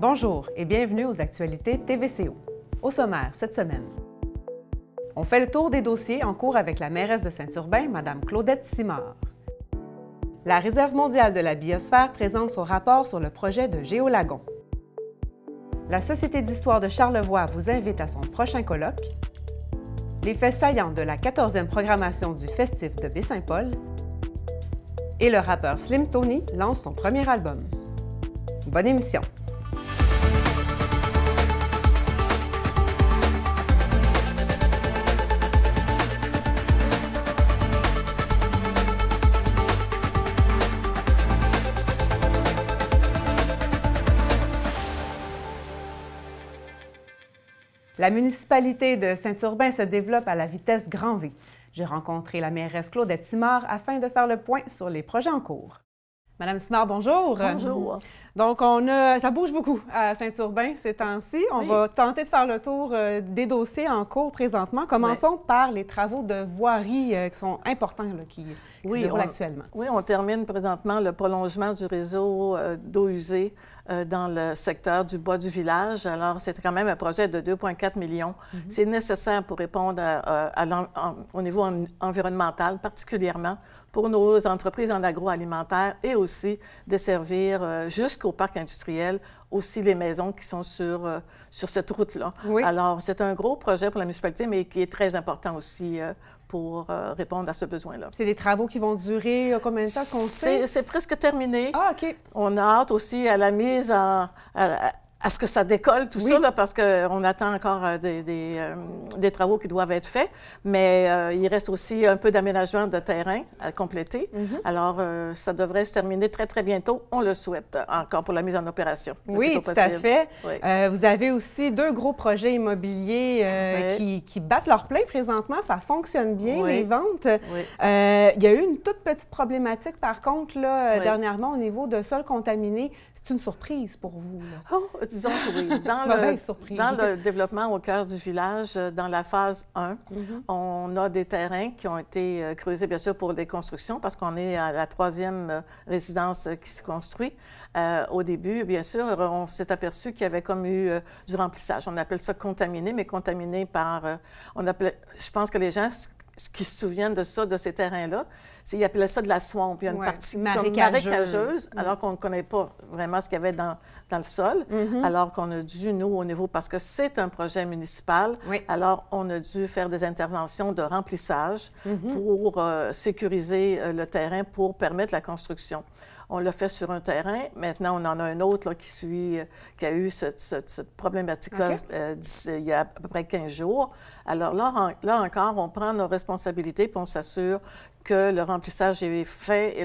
Bonjour et bienvenue aux actualités TVCO. Au sommaire cette semaine, on fait le tour des dossiers en cours avec la mairesse de Saint-Urbain, Mme Claudette Simard. La Réserve mondiale de la biosphère présente son rapport sur le projet de Géolagon. La Société d'histoire de Charlevoix vous invite à son prochain colloque. Les faits saillants de la 14e programmation du Festif de Baie-Saint-Paul. Et le rappeur Slim Tony lance son premier album. Bonne émission! La municipalité de Saint-Urbain se développe à la vitesse grand V. J'ai rencontré la mairesse Claudette Simard afin de faire le point sur les projets en cours. Madame Simard, bonjour. Bonjour. Donc, ça bouge beaucoup à Saint-Urbain ces temps-ci. On va tenter de faire le tour des dossiers en cours présentement. Commençons par les travaux de voirie qui sont importants, là, qui se déroulent actuellement. Oui, on termine présentement le prolongement du réseau d'eau usée dans le secteur du bois du village. Alors, c'est quand même un projet de 2,4 millions. C'est nécessaire pour répondre au niveau environnemental, particulièrement pour nos entreprises en agroalimentaire et aussi desservir jusqu'au parc industriel aussi les maisons qui sont sur cette route-là. Oui. Alors, c'est un gros projet pour la municipalité, mais qui est très important aussi pour répondre à ce besoin-là. C'est des travaux qui vont durer combien de temps qu'on sait? C'est presque terminé. Ah, OK. On a hâte aussi à la mise à ce que ça décolle, tout ça, là, parce qu'on attend encore des travaux qui doivent être faits, mais il reste aussi un peu d'aménagement de terrain à compléter. Alors, ça devrait se terminer très, très bientôt. On le souhaite encore pour la mise en opération. Oui, tout à fait. Oui. Vous avez aussi deux gros projets immobiliers qui battent leur plein présentement. Ça fonctionne bien, les ventes. Oui. Il y a eu une toute petite problématique, par contre, là, dernièrement, au niveau de sols contaminés. C'est une surprise pour vous, là. Oh, disons que oui. Dans le développement au cœur du village, dans la phase 1, on a des terrains qui ont été creusés, bien sûr, pour des constructions, parce qu'on est à la 3e résidence qui se construit. Au début, bien sûr, on s'est aperçu qu'il y avait comme eu du remplissage. On appelle ça contaminé, mais contaminé par... je pense que les gens qui se souviennent de ça, de ces terrains-là, ils appelaient ça de la swamp. Il y a une partie marécageuse, alors qu'on ne connaît pas vraiment ce qu'il y avait dans le sol, alors qu'on a dû, nous, au niveau, parce que c'est un projet municipal, alors on a dû faire des interventions de remplissage pour sécuriser le terrain, pour permettre la construction. On l'a fait sur un terrain. Maintenant, on en a un autre là, qui a eu cette problématique-là il y a à peu près 15 jours. Alors là encore, on prend nos responsabilités puis on s'assure que le remplissage est fait et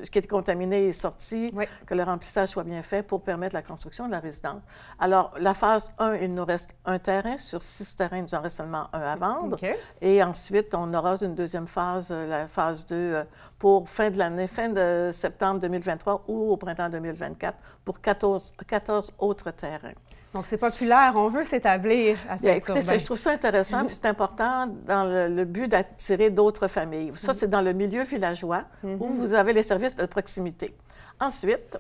ce qui est contaminé est sorti, que le remplissage soit bien fait pour permettre la construction de la résidence. Alors, la phase 1, il nous reste un terrain. Sur 6 terrains, il nous en reste seulement un à vendre. Et ensuite, on aura une deuxième phase, la phase 2, pour fin de l'année, fin de septembre 2023 ou au printemps 2024, pour 14 autres terrains. Donc, c'est populaire. On veut s'établir à Saint-Urbain. Écoutez, je trouve ça intéressant, puis c'est important dans le but d'attirer d'autres familles. Ça, c'est dans le milieu villageois où vous avez les services de proximité. Ensuite,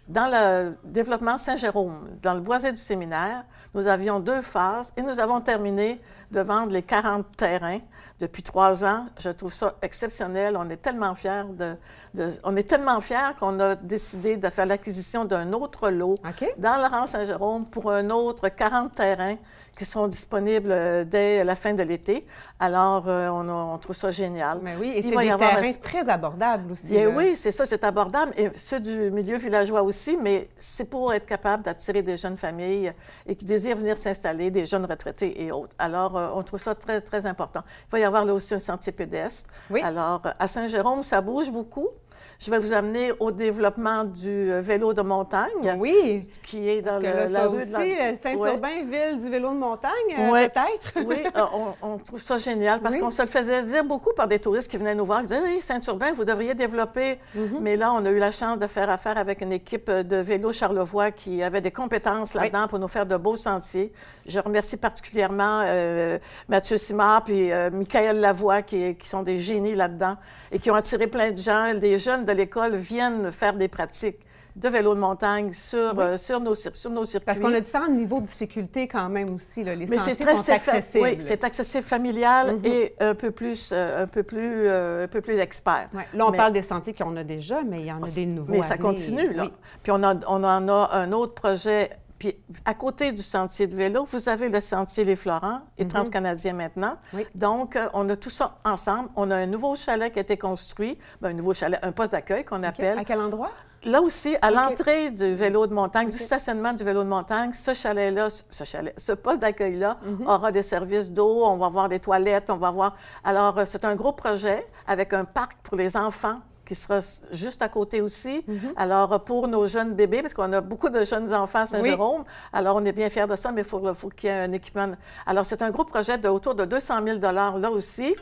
dans le développement Saint-Jérôme, dans le boisé du séminaire, nous avions 2 phases et nous avons terminé de vendre les 40 terrains depuis 3 ans. Je trouve ça exceptionnel. On est tellement fiers qu'on a décidé de faire l'acquisition d'un autre lot dans le rang Saint-Jérôme pour un autre 40 terrains qui seront disponibles dès la fin de l'été. Alors, on trouve ça génial. Mais oui, et c'est des terrains très abordables aussi. Et oui, c'est ça, c'est abordable. Et ceux du milieu villageois aussi, mais c'est pour être capable d'attirer des jeunes familles et qui désirent venir s'installer, des jeunes retraités et autres. Alors, on trouve ça très, très important. Il va y avoir là aussi un sentier pédestre. Oui. Alors, à Saint-Jérôme, ça bouge beaucoup. Je vais vous amener au développement du vélo de montagne. Oui. Qui est dans la rue de la... Saint-Urbain, ville du vélo de montagne, peut-être? Oui, on trouve ça génial parce qu'on se le faisait dire beaucoup par des touristes qui venaient nous voir, qui disaient « Hey, Saint-Urbain, vous devriez développer. Mais là, on a eu la chance de faire affaire avec une équipe de vélo Charlevoix qui avait des compétences là-dedans pour nous faire de beaux sentiers. Je remercie particulièrement Mathieu Simard et Michael Lavoie qui sont des génies là-dedans et qui ont attiré plein de gens. Des jeunes de l'école viennent faire des pratiques. de vélo de montagne sur nos circuits. Parce qu'on a différents niveaux de difficulté quand même aussi. Là. Les sentiers sont accessibles. Oui, c'est accessible familial et un peu plus expert. Ouais. Là, on parle des sentiers qu'on a déjà, mais il y en a des nouveaux. Mais ça continue, là. Oui. Puis on en a un autre projet. Puis, à côté du sentier de vélo, vous avez le sentier Les Florents et Transcanadien maintenant. Oui. Donc, on a tout ça ensemble. On a un nouveau chalet qui a été construit, un nouveau chalet, un poste d'accueil qu'on appelle. À quel endroit? Là aussi, à l'entrée du vélo de montagne, du stationnement du vélo de montagne, ce poste d'accueil-là aura des services d'eau, on va avoir des toilettes, on va avoir... Alors, c'est un gros projet avec un parc pour les enfants qui sera juste à côté aussi. Alors, pour nos jeunes bébés, parce qu'on a beaucoup de jeunes enfants à Saint-Jérôme, alors on est bien fiers de ça, mais il faut qu'il y ait un équipement. Alors, c'est un gros projet autour de 200 000 là aussi.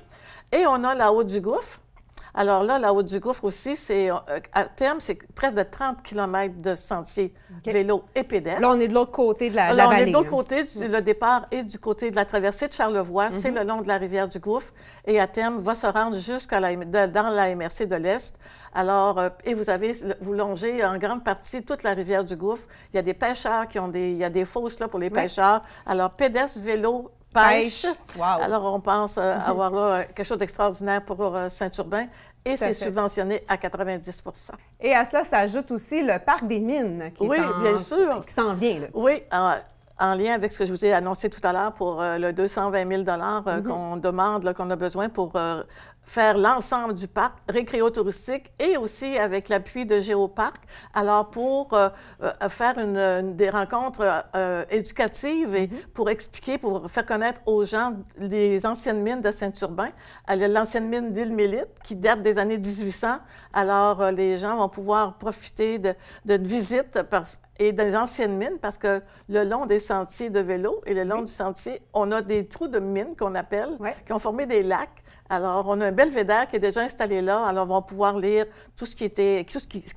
Et on a la Haute-du-Gouffre. Alors là, la Haute-du-Gouffre aussi, à terme, c'est presque de 30 km de sentiers vélo et pédestres. Là, on est de l'autre côté de la vallée. Là, on est de l'autre côté, le départ et du côté de la traversée de Charlevoix. C'est le long de la rivière du Gouffre. Et à terme, va se rendre dans la MRC de l'Est. Alors, et vous longez en grande partie toute la rivière du Gouffre. Il y a des pêcheurs il y a des fosses là pour les pêcheurs. Alors, pédestres, vélo, pêche. Wow. Alors, on pense avoir là quelque chose d'extraordinaire pour Saint-Urbain et c'est subventionné à 90 %. Et à cela s'ajoute aussi le parc des mines qui bien sûr. Qui s'en vient. Là. Oui, en lien avec ce que je vous ai annoncé tout à l'heure pour le 220 000 qu'on demande, qu'on a besoin pour faire l'ensemble du parc récréo-touristique et aussi avec l'appui de Géoparc. Alors, pour faire des rencontres éducatives et pour expliquer, pour faire connaître aux gens les anciennes mines de Saint-Urbain, l'ancienne mine d'Île-Mélite qui date des années 1800. Alors, les gens vont pouvoir profiter d'une visite et des anciennes mines parce que le long des sentiers de vélo et le long du sentier, on a des trous de mines qu'on appelle, qui ont formé des lacs. Alors, on a un belvédère qui est déjà installé là. Alors, on va pouvoir lire tout ce qui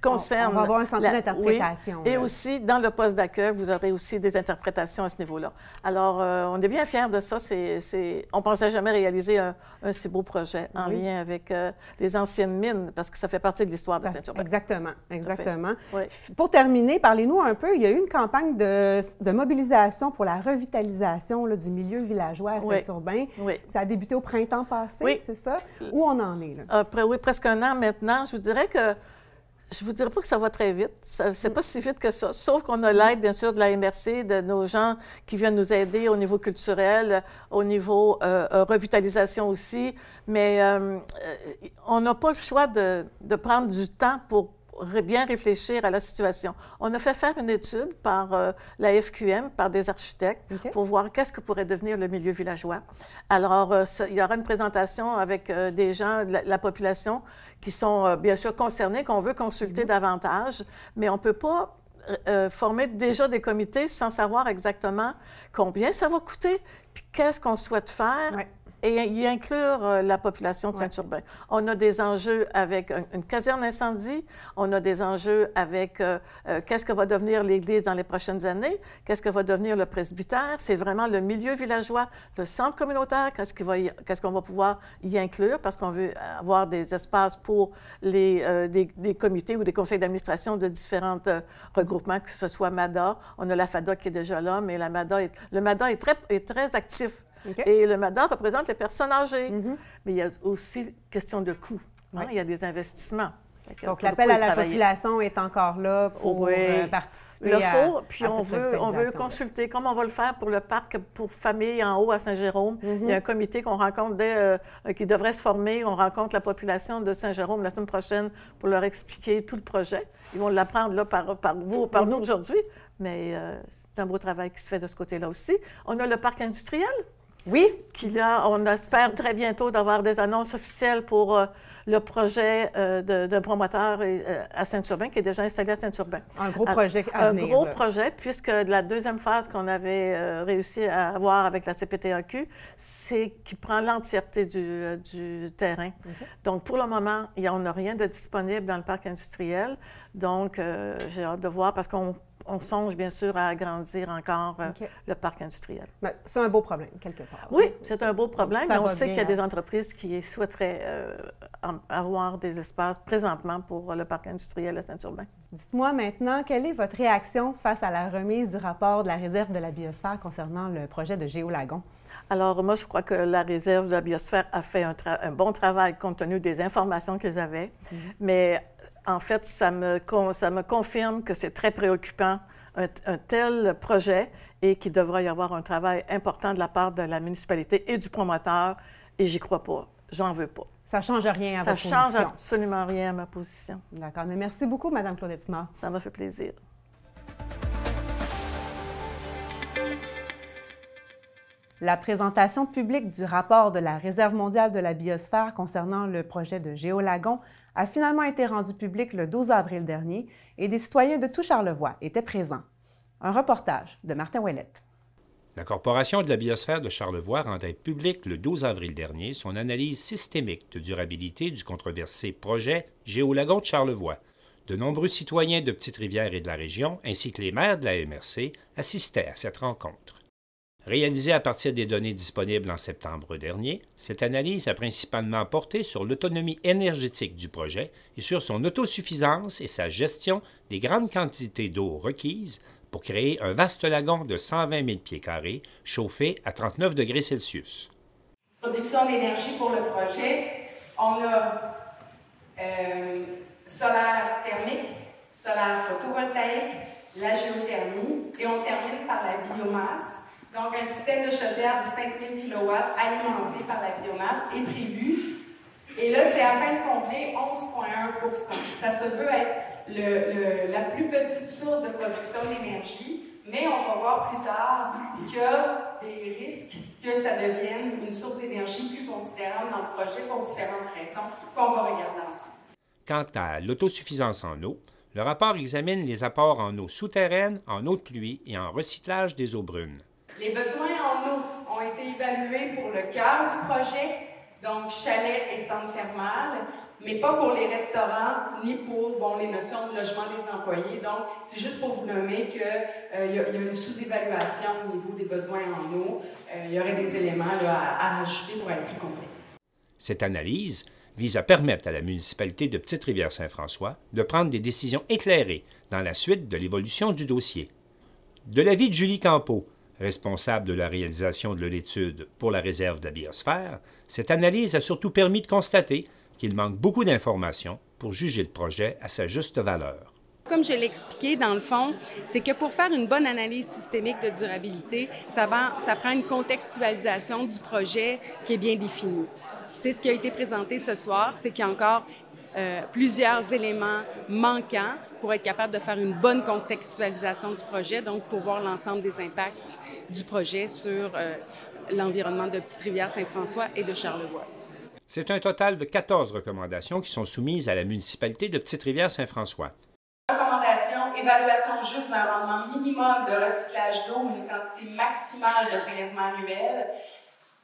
concerne... On va avoir un sentier d'interprétation. Oui. Et aussi, dans le poste d'accueil, vous aurez aussi des interprétations à ce niveau-là. Alors, on est bien fiers de ça. On ne pensait jamais réaliser un si beau projet en lien avec les anciennes mines, parce que ça fait partie de l'histoire de Saint-Urbain. Exactement. Oui. Pour terminer, parlez-nous un peu. Il y a eu une campagne de mobilisation pour la revitalisation du milieu villageois à Saint-Urbain. Oui. Ça a débuté au printemps passé. Oui. C'est ça? Où on en est, là? Après, oui, presque un an maintenant. Je vous dirais pas que ça va très vite. C'est pas si vite que ça. Sauf qu'on a l'aide, bien sûr, de la MRC, de nos gens qui viennent nous aider au niveau culturel, au niveau revitalisation aussi. Mais on n'a pas le choix de prendre du temps pour bien réfléchir à la situation. On a fait faire une étude par la FQM, par des architectes, pour voir qu'est-ce que pourrait devenir le milieu villageois. Alors, il y aura une présentation avec des gens, la population, qui sont bien sûr concernés, qu'on veut consulter davantage, mais on ne peut pas former déjà des comités sans savoir exactement combien ça va coûter, puis qu'est-ce qu'on souhaite faire. Et y inclure la population de Saint-Urbain. On a des enjeux avec une caserne incendie, on a des enjeux avec qu'est-ce que va devenir l'Église dans les prochaines années, qu'est-ce que va devenir le presbytère, c'est vraiment le milieu villageois, le centre communautaire, qu'est-ce qu'on va pouvoir y inclure, parce qu'on veut avoir des espaces pour des comités ou des conseils d'administration de différents regroupements, que ce soit MADA, on a la FADA qui est déjà là, mais le MADA est très actif. Et le MADA représente les personnes âgées. Mais il y a aussi question de coûts. Il y a des investissements. Donc, l'appel à la population est encore là pour participer puis on veut consulter, comme on va le faire pour le parc pour familles en haut à Saint-Jérôme. Il y a un comité qu'on rencontre qui devrait se former. On rencontre la population de Saint-Jérôme la semaine prochaine pour leur expliquer tout le projet. Ils vont l'apprendre là par nous aujourd'hui, mais c'est un beau travail qui se fait de ce côté-là aussi. On a le parc industriel. Oui. On espère très bientôt d'avoir des annonces officielles pour le projet d'un promoteur à Saint-Urbain, qui est déjà installé à Saint-Urbain. Un gros projet à venir. Un gros projet, puisque la deuxième phase qu'on avait réussi à avoir avec la CPTAQ, c'est qu'il prend l'entièreté du terrain. Donc, pour le moment, on n'a rien de disponible dans le parc industriel. Donc, j'ai hâte de voir, parce qu'on on songe bien sûr à agrandir encore le parc industriel. C'est un beau problème, quelque part. Oui, c'est un beau problème, mais on sait qu'il y a des entreprises qui souhaiteraient avoir des espaces présentement pour le parc industriel à Saint-Urbain. Dites-moi maintenant, quelle est votre réaction face à la remise du rapport de la réserve de la biosphère concernant le projet de Géolagon? Alors, moi, je crois que la réserve de la biosphère a fait un bon travail compte tenu des informations qu'ils avaient, mais en fait, ça me confirme que c'est très préoccupant, un tel projet, et qu'il devra y avoir un travail important de la part de la municipalité et du promoteur, et j'y crois pas. J'en veux pas. Ça ne change rien à votre position? Ça ne change absolument rien à ma position. D'accord. Mais merci beaucoup, Mme Claudette Simard. Ça m'a fait plaisir. La présentation publique du rapport de la Réserve mondiale de la biosphère concernant le projet de Géolagon a finalement été rendue publique le 12 avril dernier et des citoyens de tout Charlevoix étaient présents. Un reportage de Martin Ouellette. La Corporation de la biosphère de Charlevoix rendait public le 12 avril dernier son analyse systémique de durabilité du controversé projet Géolagon de Charlevoix. De nombreux citoyens de Petite-Rivière et de la région, ainsi que les maires de la MRC, assistaient à cette rencontre. Réalisée à partir des données disponibles en septembre dernier, cette analyse a principalement porté sur l'autonomie énergétique du projet et sur son autosuffisance et sa gestion des grandes quantités d'eau requises pour créer un vaste lagon de 120 000 pieds carrés chauffé à 39 degrés Celsius. Production d'énergie pour le projet, on a solaire thermique, solaire photovoltaïque, la géothermie et on termine par la biomasse. Donc, un système de chaudière de 5000 kW alimenté par la biomasse est prévu. Et là, c'est à fin de combler 11,1 %. Ça se veut être la plus petite source de production d'énergie, mais on va voir plus tard qu'il y a des risques que ça devienne une source d'énergie plus considérable dans le projet pour différentes raisons qu'on va regarder ensemble. Quant à l'autosuffisance en eau, le rapport examine les apports en eau souterraine, en eau de pluie et en recyclage des eaux brunes. Les besoins en eau ont été évalués pour le cœur du projet, donc chalet et centre thermal, mais pas pour les restaurants ni pour les notions de logement des employés. Donc, c'est juste pour vous nommer qu'il y a une sous-évaluation au niveau des besoins en eau. Il y aurait des éléments à rajouter pour être plus complet. Cette analyse vise à permettre à la municipalité de Petite-Rivière-Saint-François de prendre des décisions éclairées dans la suite de l'évolution du dossier. De l'avis de Julie Campeau, responsable de la réalisation de l'étude pour la réserve de la biosphère, cette analyse a surtout permis de constater qu'il manque beaucoup d'informations pour juger le projet à sa juste valeur. Comme je l'ai expliqué, dans le fond, c'est que pour faire une bonne analyse systémique de durabilité, ça prend une contextualisation du projet qui est bien définie. C'est ce qui a été présenté ce soir, c'est qu'il y a encore plusieurs éléments manquants pour être capable de faire une bonne contextualisation du projet, donc pour voir l'ensemble des impacts du projet sur l'environnement de Petite-Rivière-Saint-François et de Charlevoix. C'est un total de 14 recommandations qui sont soumises à la municipalité de Petite-Rivière-Saint-François. Recommandation, évaluation juste d'un rendement minimum de recyclage d'eau, une quantité maximale de prélèvement annuel,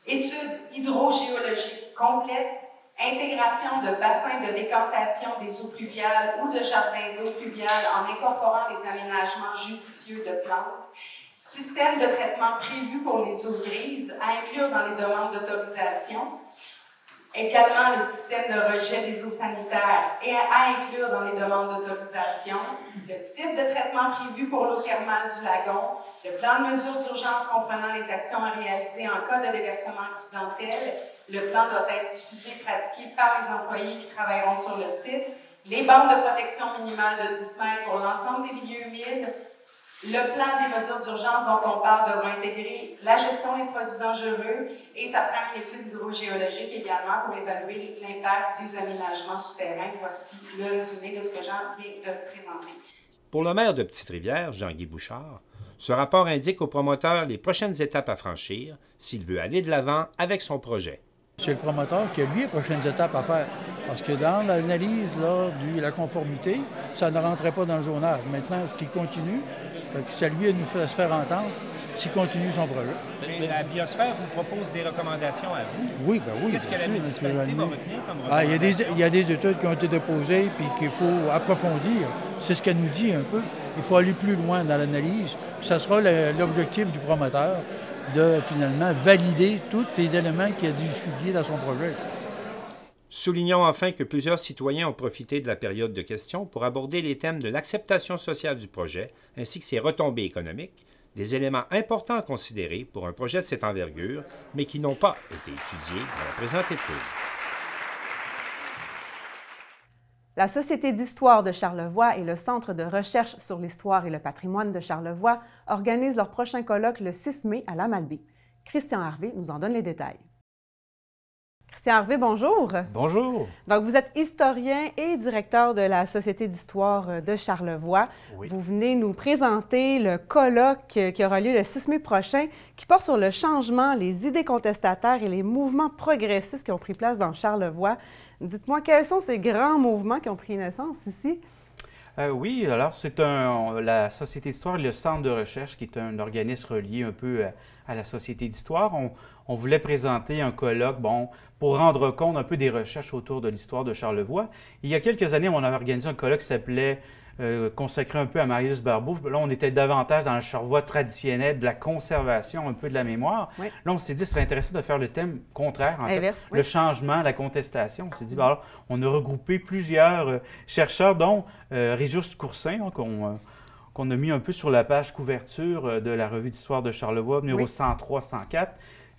étude hydrogéologique complète, intégration de bassins de décantation des eaux pluviales ou de jardins d'eau pluviale en incorporant des aménagements judicieux de plantes, système de traitement prévu pour les eaux grises à inclure dans les demandes d'autorisation, également le système de rejet des eaux sanitaires et à inclure dans les demandes d'autorisation, le type de traitement prévu pour l'eau thermale du lagon, le plan de mesures d'urgence comprenant les actions à réaliser en cas de déversement accidentel. Le plan doit être diffusé et pratiqué par les employés qui travailleront sur le site, les bandes de protection minimale de 10 mètres pour l'ensemble des milieux humides. Le plan des mesures d'urgence dont on parle devra intégrer la gestion des produits dangereux et ça prend une étude hydrogéologique également pour évaluer l'impact des aménagements souterrains. Voici le résumé de ce que Jean vient de présenter. Pour le maire de Petite-Rivière, Jean-Guy Bouchard, ce rapport indique au promoteur les prochaines étapes à franchir s'il veut aller de l'avant avec son projet. C'est le promoteur qui a, lui, les prochaines étapes à faire. Parce que dans l'analyse de la conformité, ça ne rentrait pas dans le zonage. Maintenant, ce qui continue, c'est à lui de nous se faire entendre s'il continue son projet. Mais la biosphère vous propose des recommandations à vous. Oui, bien oui. Qu'est-ce que la municipalité va retenir comme Ah, recommandation? il y a des études qui ont été déposées puis qu'il faut approfondir. C'est ce qu'elle nous dit un peu. Il faut aller plus loin dans l'analyse. Puis ça sera l'objectif du promoteur de finalement valider tous les éléments qu'il a dû publier dans son projet. Soulignons enfin que plusieurs citoyens ont profité de la période de questions pour aborder les thèmes de l'acceptation sociale du projet ainsi que ses retombées économiques, des éléments importants à considérer pour un projet de cette envergure, mais qui n'ont pas été étudiés dans la présente étude. La Société d'histoire de Charlevoix et le Centre de recherche sur l'histoire et le patrimoine de Charlevoix organisent leur prochain colloque le 6 mai à la Malbaie. Christian Harvey nous en donne les détails. Christian Harvey, bonjour. Bonjour. Donc, vous êtes historien et directeur de la Société d'histoire de Charlevoix. Oui. Vous venez nous présenter le colloque qui aura lieu le 6 mai prochain, qui porte sur le changement, les idées contestataires et les mouvements progressistes qui ont pris place dans Charlevoix. Dites-moi, quels sont ces grands mouvements qui ont pris naissance ici? Oui, alors c'est la Société d'histoire et le Centre de recherche, qui est un organisme relié un peu à la Société d'histoire. On voulait présenter un colloque, pour rendre compte un peu des recherches autour de l'histoire de Charlevoix. Il y a quelques années, on avait organisé un colloque qui s'appelait consacré un peu à Marius Barbeau. Là, on était davantage dans le Charlevoix traditionnel, de la conservation, un peu de la mémoire. Oui. Là, on s'est dit que ce serait intéressant de faire le thème contraire, en inverse, fait, oui. Le changement, la contestation. On s'est dit, alors, on a regroupé plusieurs chercheurs, dont Régis Coursin, qu'on a mis un peu sur la page couverture de la revue d'histoire de Charlevoix, numéro 103-104,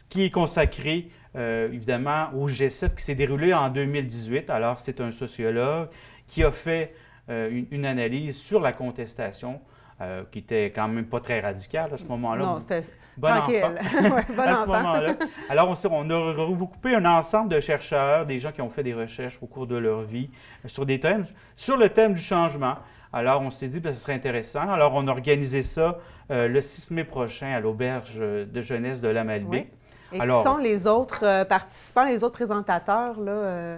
qui est consacré évidemment au G7 qui s'est déroulé en 2018. Alors, c'est un sociologue qui a fait une analyse sur la contestation, qui était quand même pas très radicale à ce moment-là. Non, c'était bon tranquille. Ouais, bon à ce moment-là. Alors, on a regroupé un ensemble de chercheurs, des gens qui ont fait des recherches au cours de leur vie sur des thèmes, sur le thème du changement. Alors, on s'est dit que ce serait intéressant. Alors, on a organisé ça le 6 mai prochain à l'Auberge de jeunesse de la Malbaie. Oui. Et qui sont les autres participants, les autres présentateurs, là,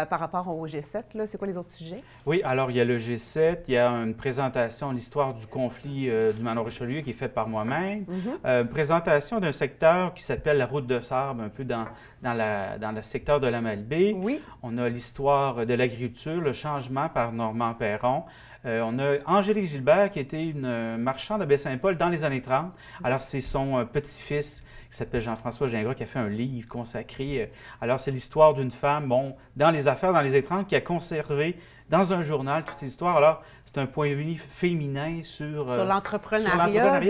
par rapport au G7? C'est quoi les autres sujets? Oui, alors il y a le G7, il y a une présentation de l'histoire du conflit du Manoir Richelieu qui est faite par moi-même, une présentation d'un secteur qui s'appelle la Route de Sable, un peu dans le secteur de la Malbaie. Oui. On a l'histoire de l'agriculture, le changement par Normand Perron. On a Angélique Gilbert qui était une marchande à Baie-Saint-Paul dans les années 30. Alors, c'est son petit-fils qui s'appelle Jean-François Gingras qui a fait un livre consacré. Alors, c'est l'histoire d'une femme, dans les affaires, dans les années 30, qui a conservé dans un journal toutes ces histoires. Alors, c'est un point de vue féminin sur l'entrepreneuriat.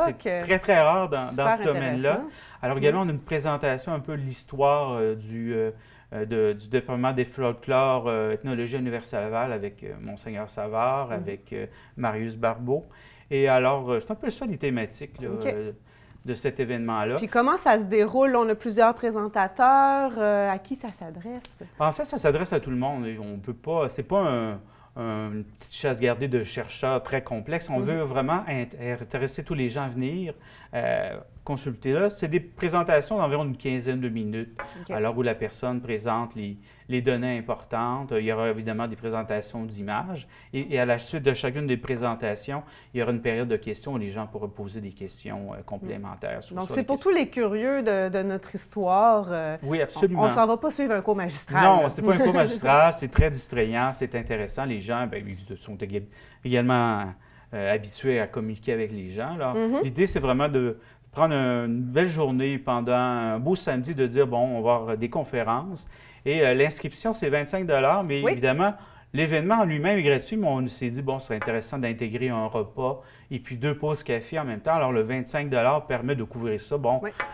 C'est très, très rare dans ce domaine-là. Alors, également, on a une présentation un peu de l'histoire du département des folklores ethnologie à l'Université Laval avec Monseigneur Savard, avec Marius Barbeau. Et alors, c'est un peu ça les thématiques là, de cet événement-là. Puis comment ça se déroule? On a plusieurs présentateurs. À qui ça s'adresse? En fait, ça s'adresse à tout le monde. On peut pas... C'est pas une petite chasse gardée de chercheurs très complexe. On veut vraiment intéresser tous les gens à venir consulter là. C'est des présentations d'environ une quinzaine de minutes, alors où la personne présente les données importantes. Il y aura évidemment des présentations d'images. Et à la suite de chacune des présentations, il y aura une période de questions où les gens pourront poser des questions complémentaires. Donc, c'est pour tous les curieux de notre histoire. Oui, absolument. On ne s'en va pas suivre un cours magistral. Non, ce n'est pas un cours magistral. C'est très distrayant, c'est intéressant. Les gens ils sont également habitués à communiquer avec les gens. L'idée, c'est vraiment de prendre une belle journée pendant un beau samedi, de dire, on va avoir des conférences. Et l'inscription, c'est 25 $, mais évidemment, l'événement en lui-même est gratuit, mais on s'est dit, ce serait intéressant d'intégrer un repas et puis 2 pauses café en même temps. Alors, le 25 $ permet de couvrir ça.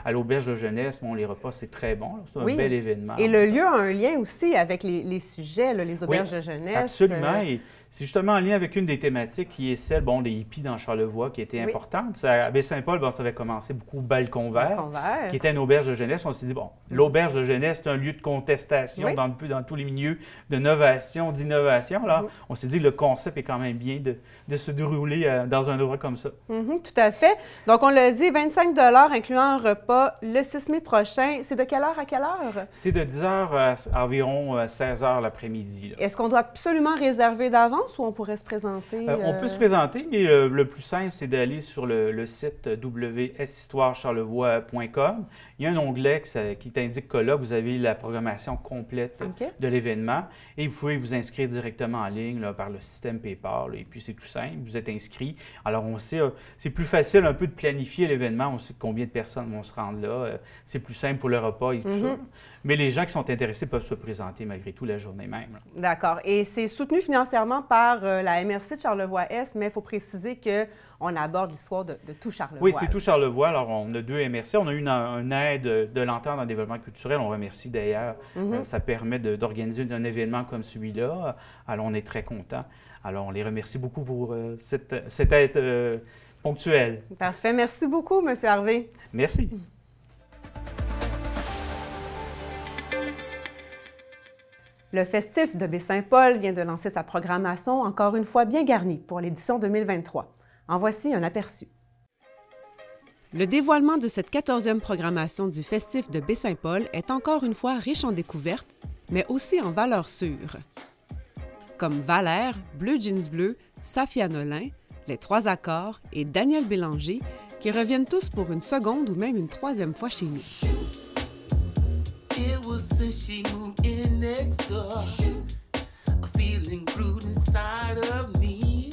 À l'Auberge de jeunesse, les repas, c'est très bon. C'est un bel événement. Et le lieu a un lien aussi avec les sujets, les auberges de jeunesse. Absolument. Et c'est justement en lien avec une des thématiques qui est celle, des hippies dans Charlevoix, qui était importante. À Baie-Saint-Paul, ça avait commencé beaucoup Balcon Vert, qui était une auberge de jeunesse. On s'est dit, l'auberge de jeunesse, c'est un lieu de contestation dans tous les milieux de novation, d'innovation. On s'est dit que le concept est quand même bien de se dérouler dans un parlera comme ça. Tout à fait. Donc, on l'a dit, 25 incluant un repas le 6 mai prochain. C'est de quelle heure à quelle heure? C'est de 10h à environ 16h l'après-midi. Est-ce qu'on doit absolument réserver d'avance ou on pourrait se présenter? On peut se présenter, mais le plus simple, c'est d'aller sur le site www.histoirecharlevoix.com. Il y a un onglet qui t'indique que là, vous avez la programmation complète de l'événement et vous pouvez vous inscrire directement en ligne là, par le système PayPal. Et puis, c'est tout simple, vous êtes inscrit. Alors, on sait, c'est plus facile un peu de planifier l'événement. On sait combien de personnes vont se rendre là. C'est plus simple pour le repas et tout ça. Mais les gens qui sont intéressés peuvent se présenter malgré tout la journée même. D'accord. Et c'est soutenu financièrement par la MRC de Charlevoix-Est, mais il faut préciser qu'on aborde l'histoire de tout Charlevoix. Oui, c'est tout Charlevoix. Alors, on a 2 MRC. On a eu une aide de l'entente en développement culturel. On remercie d'ailleurs. Ça permet d'organiser un événement comme celui-là. Alors, on est très contents. Alors, on les remercie beaucoup pour cette aide ponctuelle. Parfait. Merci beaucoup, M. Harvey. Merci. Le Festif de Baie-Saint-Paul vient de lancer sa programmation, encore une fois bien garnie, pour l'édition 2023. En voici un aperçu. Le dévoilement de cette 14e programmation du Festif de Baie-Saint-Paul est encore une fois riche en découvertes, mais aussi en valeurs sûres. Comme Valère, Bleu Jeans Bleu, Safia Nolin, Les Trois Accords et Daniel Bélanger, qui reviennent tous pour une seconde ou même une 3e fois chez nous. It was since she moved in next door. A feeling brewed inside of me.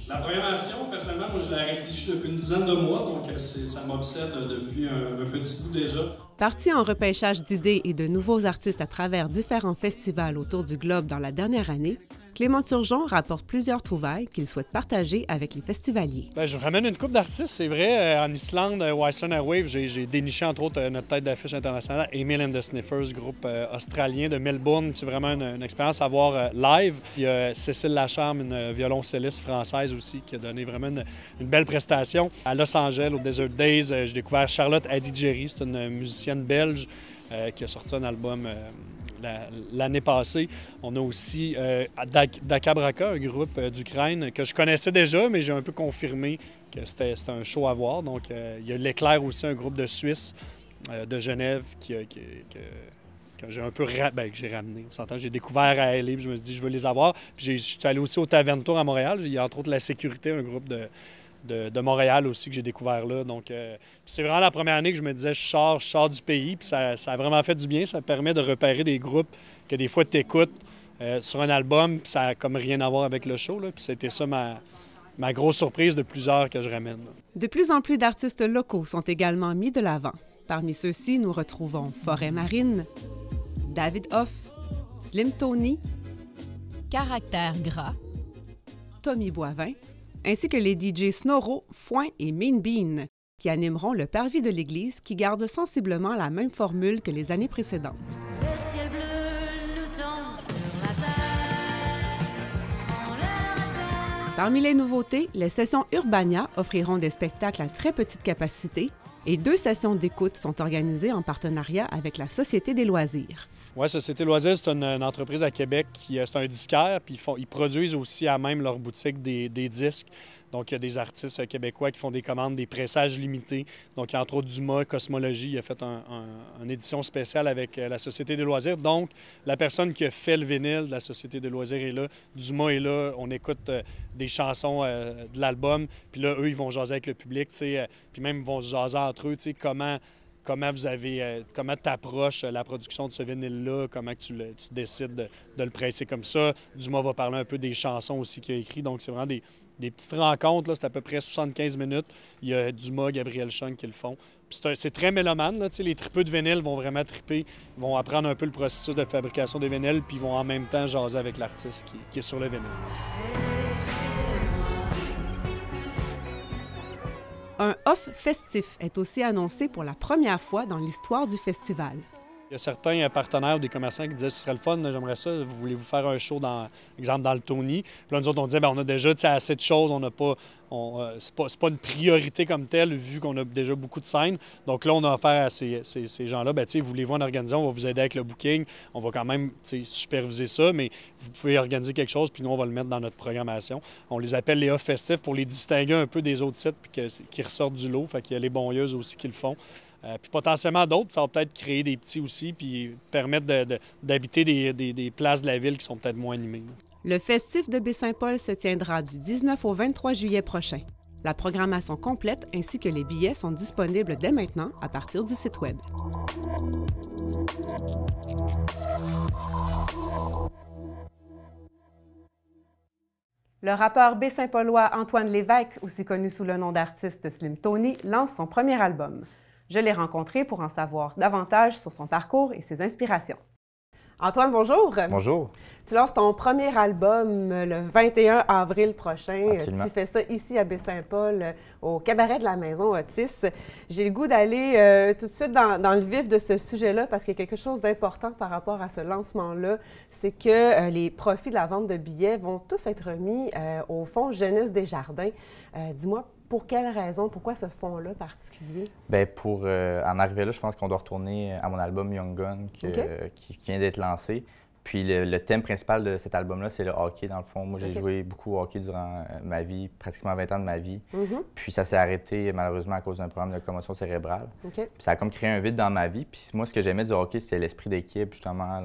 La programmation, personnellement, moi, je l'ai réfléchi depuis une dizaine de mois, donc ça m'obsède depuis un petit bout déjà. Parti en repêchage d'idées et de nouveaux artistes à travers différents festivals autour du globe dans la dernière année, Clément Turgeon rapporte plusieurs trouvailles qu'il souhaite partager avec les festivaliers. Bien, je ramène une couple d'artistes, c'est vrai. En Islande, Wyson Airwave, j'ai déniché entre autres notre tête d'affiche internationale, Emil and the Sniffers, groupe australien de Melbourne. C'est vraiment une expérience à voir live. Il y a Cécile Lacharme, une violoncelliste française aussi, qui a donné vraiment une belle prestation. À Los Angeles, au Desert Days, j'ai découvert Charlotte Adigéry, c'est une musicienne belge qui a sorti un album l'année passée. On a aussi Dakabraka, un groupe d'Ukraine que je connaissais déjà, mais j'ai un peu confirmé que c'était un show à voir. Donc, il y a L'Éclair aussi, un groupe de Suisse, de Genève, que j'ai un peu que j'ai ramené. On s'entend, j'ai découvert à LA, puis je me suis dit, je veux les avoir. Puis je suis allé aussi au Taverne Tour à Montréal. Il y a entre autres La Sécurité, un groupe de Montréal aussi que j'ai découvert là. Donc, c'est vraiment la première année que je me disais, je sors du pays, puis ça a vraiment fait du bien. Ça permet de repérer des groupes que des fois tu écoutes sur un album, puis ça n'a comme rien à voir avec le show. Là. Puis c'était ça ma grosse surprise de plusieurs que je ramène. De plus en plus d'artistes locaux sont également mis de l'avant. Parmi ceux-ci, nous retrouvons Forêt Marine, David Hoff, Slim Tony, Caractère Gras, Tommy Boivin, ainsi que les DJ Snoro, Foin et Mean Bean, qui animeront le parvis de l'église qui garde sensiblement la même formule que les années précédentes. le ciel bleu nous tombe sur la terre. Parmi les nouveautés, les sessions Urbania offriront des spectacles à très petite capacité et 2 sessions d'écoute sont organisées en partenariat avec la Société des loisirs. Oui, Société Loisirs, c'est une entreprise à Québec c'est un disquaire, puis ils produisent aussi à même leur boutique des disques. Donc, il y a des artistes québécois qui font des commandes, des pressages limités. Donc, il y a entre autres Dumas, Cosmologie, il a fait une édition spéciale avec la Société des loisirs. Donc, la personne qui a fait le vinyle de la Société des loisirs est là, Dumas est là, on écoute des chansons de l'album. Puis là, eux, ils vont jaser avec le public, puis même ils vont se jaser entre eux, comment tu approches la production de ce vinyle-là, comment tu décides de le presser comme ça. Dumas va parler un peu des chansons aussi qu'il a écrites. Donc, c'est vraiment des petites rencontres. C'est à peu près 75 minutes. Il y a Dumas, Gabriel Chung qui le font. Puis c'est très mélomane. Là, les tripeux de vinyle vont vraiment triper. Ils vont apprendre un peu le processus de fabrication des vinyles, puis ils vont en même temps jaser avec l'artiste qui est sur le vinyle. Un off festif est aussi annoncé pour la première fois dans l'histoire du festival. Il y a certains partenaires ou des commerçants qui disaient « ce serait le fun, j'aimerais ça, voulez-vous faire un show, exemple, dans le Tony? » Puis là, nous autres, on disait « on a déjà assez de choses, on n'a pas... c'est pas une priorité comme telle, vu qu'on a déjà beaucoup de scènes. » Donc là, on a affaire à ces gens-là. « Voulez-vous en organiser? On va vous aider avec le booking. On va quand même superviser ça, mais vous pouvez organiser quelque chose, puis nous, on va le mettre dans notre programmation. » On les appelle les off festifs pour les distinguer un peu des autres sites, puis qui ressortent du lot. Fait qu'il y a les bonlieuses aussi qui le font. Puis potentiellement d'autres, ça va peut-être créer des petits aussi, puis permettre d'habiter des places de la ville qui sont peut-être moins animées. Le festif de Baie-Saint-Paul se tiendra du 19 au 23 juillet prochain. La programmation complète ainsi que les billets sont disponibles dès maintenant à partir du site Web. Le rappeur baie-saint-paulois Antoine Lévesque, aussi connu sous le nom d'artiste Slim Tony, lance son premier album. Je l'ai rencontré pour en savoir davantage sur son parcours et ses inspirations. Antoine, bonjour! Bonjour! Tu lances ton premier album le 21 avril prochain. Absolument. Tu fais ça ici à Baie-Saint-Paul, au Cabaret de la Maison Otis. J'ai le goût d'aller tout de suite dans le vif de ce sujet-là parce qu'il y a quelque chose d'important par rapport à ce lancement-là. C'est que les profits de la vente de billets vont tous être remis au Fonds Jeunesse des Jardins. Dis-moi, pour quelle raison? Pourquoi ce fonds-là particulier? Bien, pour en arriver là, je pense qu'on doit retourner à mon album Young Gun qui vient d'être lancé. Puis le thème principal de cet album-là, c'est le hockey, dans le fond. Moi, j'ai joué beaucoup au hockey durant ma vie, pratiquement 20 ans de ma vie. Puis ça s'est arrêté, malheureusement, à cause d'un problème de commotion cérébrale. Puis ça a comme créé un vide dans ma vie. Puis moi, ce que j'aimais du hockey, c'était l'esprit d'équipe, justement,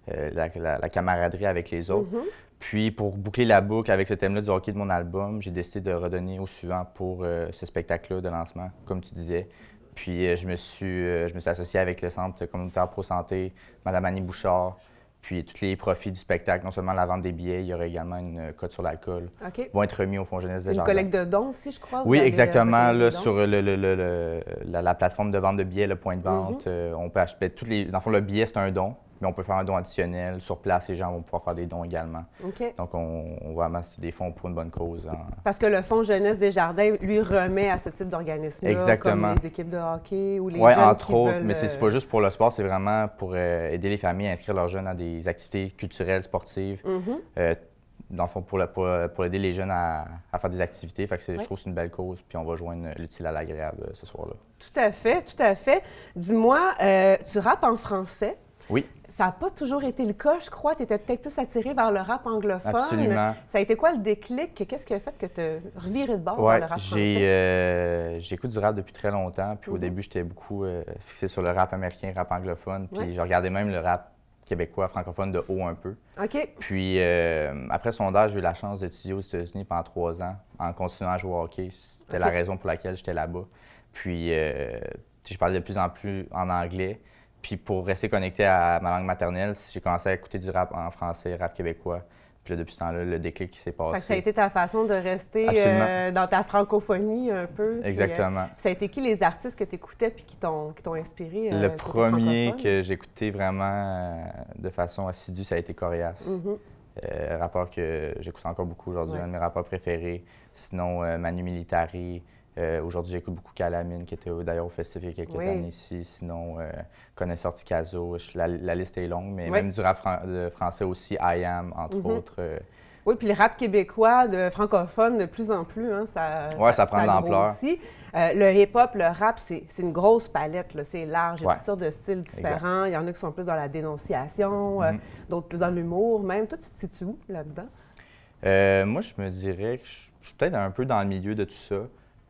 la camaraderie avec les autres. Puis, pour boucler la boucle avec ce thème-là du hockey de mon album, j'ai décidé de redonner au suivant pour ce spectacle-là de lancement, comme tu disais. Puis, je me suis associé avec le Centre communautaire Pro Santé, Mme Annie Bouchard. Puis, tous les profits du spectacle, non seulement la vente des billets, il y aura également une cote sur l'alcool, vont être remis au Fonds Jeunesse des Jardins. Une collecte de dons aussi, je crois? Oui, exactement. Là, sur la plateforme de vente de billets, le point de vente, on peut acheter dans le fond, le billet, c'est un don. Mais on peut faire un don additionnel. Sur place, les gens vont pouvoir faire des dons également. Donc, on va amasser des fonds pour une bonne cause. Parce que le Fonds Jeunesse des Jardins, lui, remet à ce type d'organisme-là, comme les équipes de hockey ou les jeunes entre qui autres, veulent... mais c'est pas juste pour le sport, c'est vraiment pour aider les familles à inscrire leurs jeunes à des activités culturelles, sportives. Dans le fond, pour aider les jeunes à faire des activités. Fait que je trouve que c'est une belle cause, puis on va joindre l'utile à l'agréable ce soir-là. Tout à fait, tout à fait. Dis-moi, tu rappes en français? Oui. Ça n'a pas toujours été le cas, je crois. Tu étais peut-être plus attiré vers le rap anglophone. Absolument. Ça a été quoi le déclic? Qu'est-ce qui a fait que tu as reviré de bord vers le rap français? J'écoute du rap depuis très longtemps. Puis au début, j'étais beaucoup fixé sur le rap américain, rap anglophone. Puis je regardais même le rap québécois, francophone de haut un peu. Puis après sondage, j'ai eu la chance d'étudier aux États-Unis pendant 3 ans en continuant à jouer au hockey. C'était la raison pour laquelle j'étais là-bas. Puis je parlais de plus en plus en anglais. Puis pour rester connecté à ma langue maternelle, j'ai commencé à écouter du rap en français, rap québécois. Puis là, depuis ce temps-là, le déclic qui s'est passé. Fait que ça a été ta façon de rester dans ta francophonie un peu. Exactement. Ça a été qui les artistes que tu écoutais puis qui t'ont inspiré? Le premier que j'ai écouté vraiment de façon assidue, ça a été Corias. Rappeur que j'écoute encore beaucoup aujourd'hui, un de mes rappeurs préférés. Sinon, Manu Militari. Aujourd'hui, j'écoute beaucoup Calamine, qui était d'ailleurs au festival il y a quelques années ici. Sinon, Connaisseur Ticazo. La liste est longue, mais même du rap français aussi, I Am, entre autres. Oui, puis le rap québécois, francophone, de plus en plus, hein, ça prend de l'ampleur. Le hip-hop, le rap, c'est une grosse palette, c'est large. Il y a toutes sortes de styles différents. Il y en a qui sont plus dans la dénonciation, d'autres plus dans l'humour même. Toi, tu te situes où là-dedans? Moi, je me dirais que je suis peut-être un peu dans le milieu de tout ça.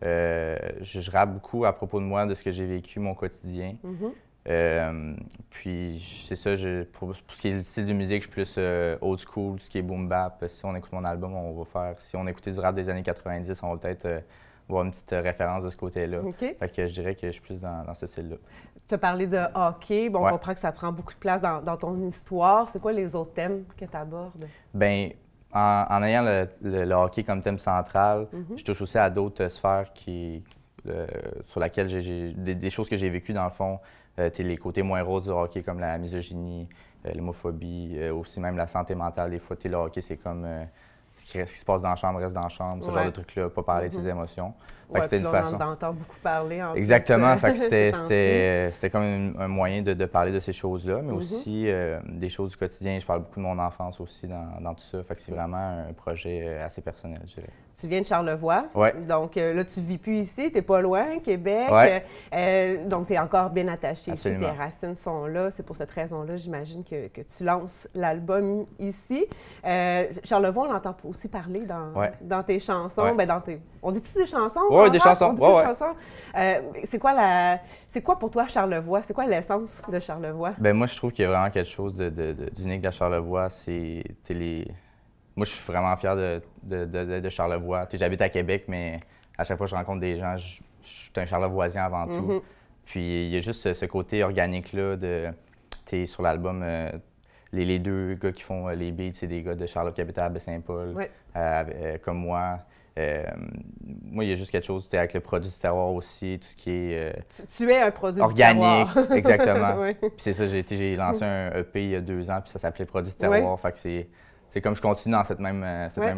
Je rappe beaucoup à propos de moi, de ce que j'ai vécu, mon quotidien. Puis, c'est ça, pour ce qui est du style de musique, je suis plus old school, ce qui est boom bap. Si on écoute mon album, on va faire... Si on écoutait du rap des années 90, on va peut-être voir une petite référence de ce côté-là. Fait que je dirais que je suis plus dans ce style-là. Tu as parlé de hockey. Bon, on comprend que ça prend beaucoup de place dans ton histoire. C'est quoi les autres thèmes que tu abordes? Bien, en ayant le hockey comme thème central, je touche aussi à d'autres sphères sur lesquelles j'ai des choses que j'ai vécues dans le fond. Les côtés moins roses du hockey comme la misogynie, l'homophobie, aussi même la santé mentale. Des fois, le hockey, c'est comme ce qui se passe dans la chambre reste dans la chambre, ce genre de trucs-là, pas parler de ses émotions. Ouais, c'était une façon. On entend beaucoup parler. Exactement. Fait que c'était comme un moyen de parler de ces choses-là, mais aussi des choses du quotidien. Je parle beaucoup de mon enfance aussi dans tout ça. Fait que c'est vraiment un projet assez personnel, je dirais. Tu viens de Charlevoix. Oui. Donc là, tu ne vis plus ici, tu n'es pas loin, Québec. Ouais. Donc, tu es encore bien attaché Absolument. ici, tes racines sont là. C'est pour cette raison-là, j'imagine, que tu lances l'album ici. Charlevoix, on l'entend aussi parler dans tes chansons. Ouais. Ben, on dit-tu des chansons? Oui, des chansons. On dit des chansons. C'est quoi pour toi Charlevoix? C'est quoi l'essence de Charlevoix? Ben moi, je trouve qu'il y a vraiment quelque chose d'unique à Charlevoix. Moi, je suis vraiment fier de Charlevoix. J'habite à Québec, mais à chaque fois que je rencontre des gens, je suis un Charlevoisien avant tout. Puis il y a juste ce côté organique-là sur l'album. Les deux gars qui font les beats, c'est des gars de Charlevoix qui habitent à Baie-Saint-Paul, comme moi. Moi, il y a juste quelque chose avec le produit du terroir aussi, tout ce qui est tu es un produit organique, du terroir. Exactement. Puis c'est ça, j'ai lancé un EP il y a 2 ans, puis ça s'appelait Produit du terroir. Fait que c'est comme je continue dans cette même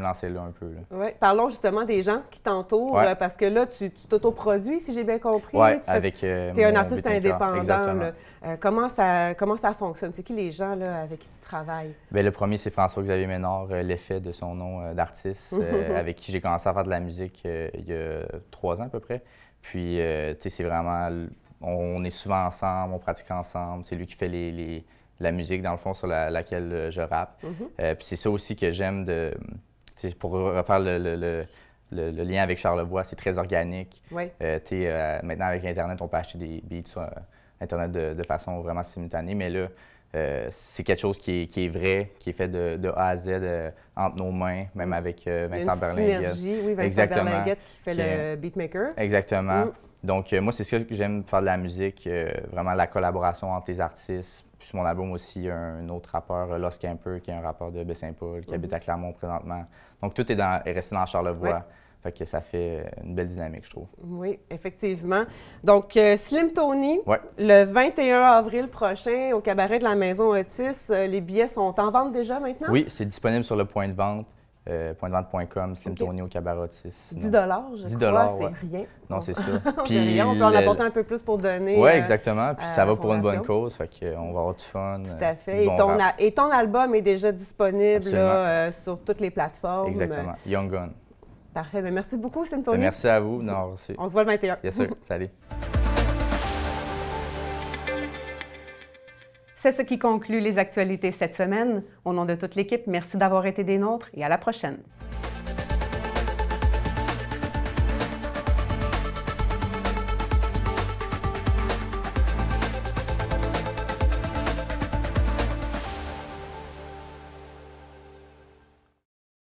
lancée-là un peu. Oui. Parlons justement des gens qui t'entourent, parce que là, tu t'autoproduis, si j'ai bien compris. Oui, avec tu es un artiste indépendant. Exactement. Comment ça fonctionne? C'est qui les gens là, avec qui tu travailles? Bien, le premier, c'est François-Xavier Ménard, l'effet de son nom d'artiste, avec qui j'ai commencé à faire de la musique il y a 3 ans à peu près. Puis, c'est vraiment... On est souvent ensemble, on pratique ensemble. C'est lui qui fait la musique, dans le fond, sur laquelle je rappe. Puis c'est ça aussi que j'aime pour refaire le lien avec Charlevoix, c'est très organique. Oui. Maintenant, avec Internet, on peut acheter des beats sur Internet de façon vraiment simultanée, mais là, c'est quelque chose qui est vrai, qui est fait de A à Z entre nos mains, même avec Vincent Berlinguet. Oui, Vincent Berlinguet qui fait le beatmaker. Exactement. Donc, moi, c'est ça que j'aime faire de la musique, vraiment la collaboration entre les artistes. Puis sur mon album aussi, il y a un autre rappeur, Lost Camper, qui est un rappeur de Baie-Saint-Paul, qui habite à Clermont présentement. Donc, tout est resté dans Charlevoix. Fait que ça fait une belle dynamique, je trouve. Oui, effectivement. Donc, Slim Tony, le 21 avril prochain, au cabaret de la Maison Otis, les billets sont en vente déjà maintenant? Oui, c'est disponible sur le point de vente. Pointdevente.com, Slim Tony au cabaret Otis. 10 je crois, c'est rien. Non, c'est ça. Puis rien. On peut en apporter un peu plus pour donner. Oui, exactement. Puis ça va pour une bonne cause, fait qu'on va avoir du fun. Tout à fait. Et ton album est déjà disponible là, sur toutes les plateformes. Exactement. Young Gun. Parfait. Bien, merci beaucoup, Slim Tony. Merci à vous. Non, on se voit le 21. Bien sûr. Salut. C'est ce qui conclut les actualités cette semaine. Au nom de toute l'équipe, merci d'avoir été des nôtres et à la prochaine.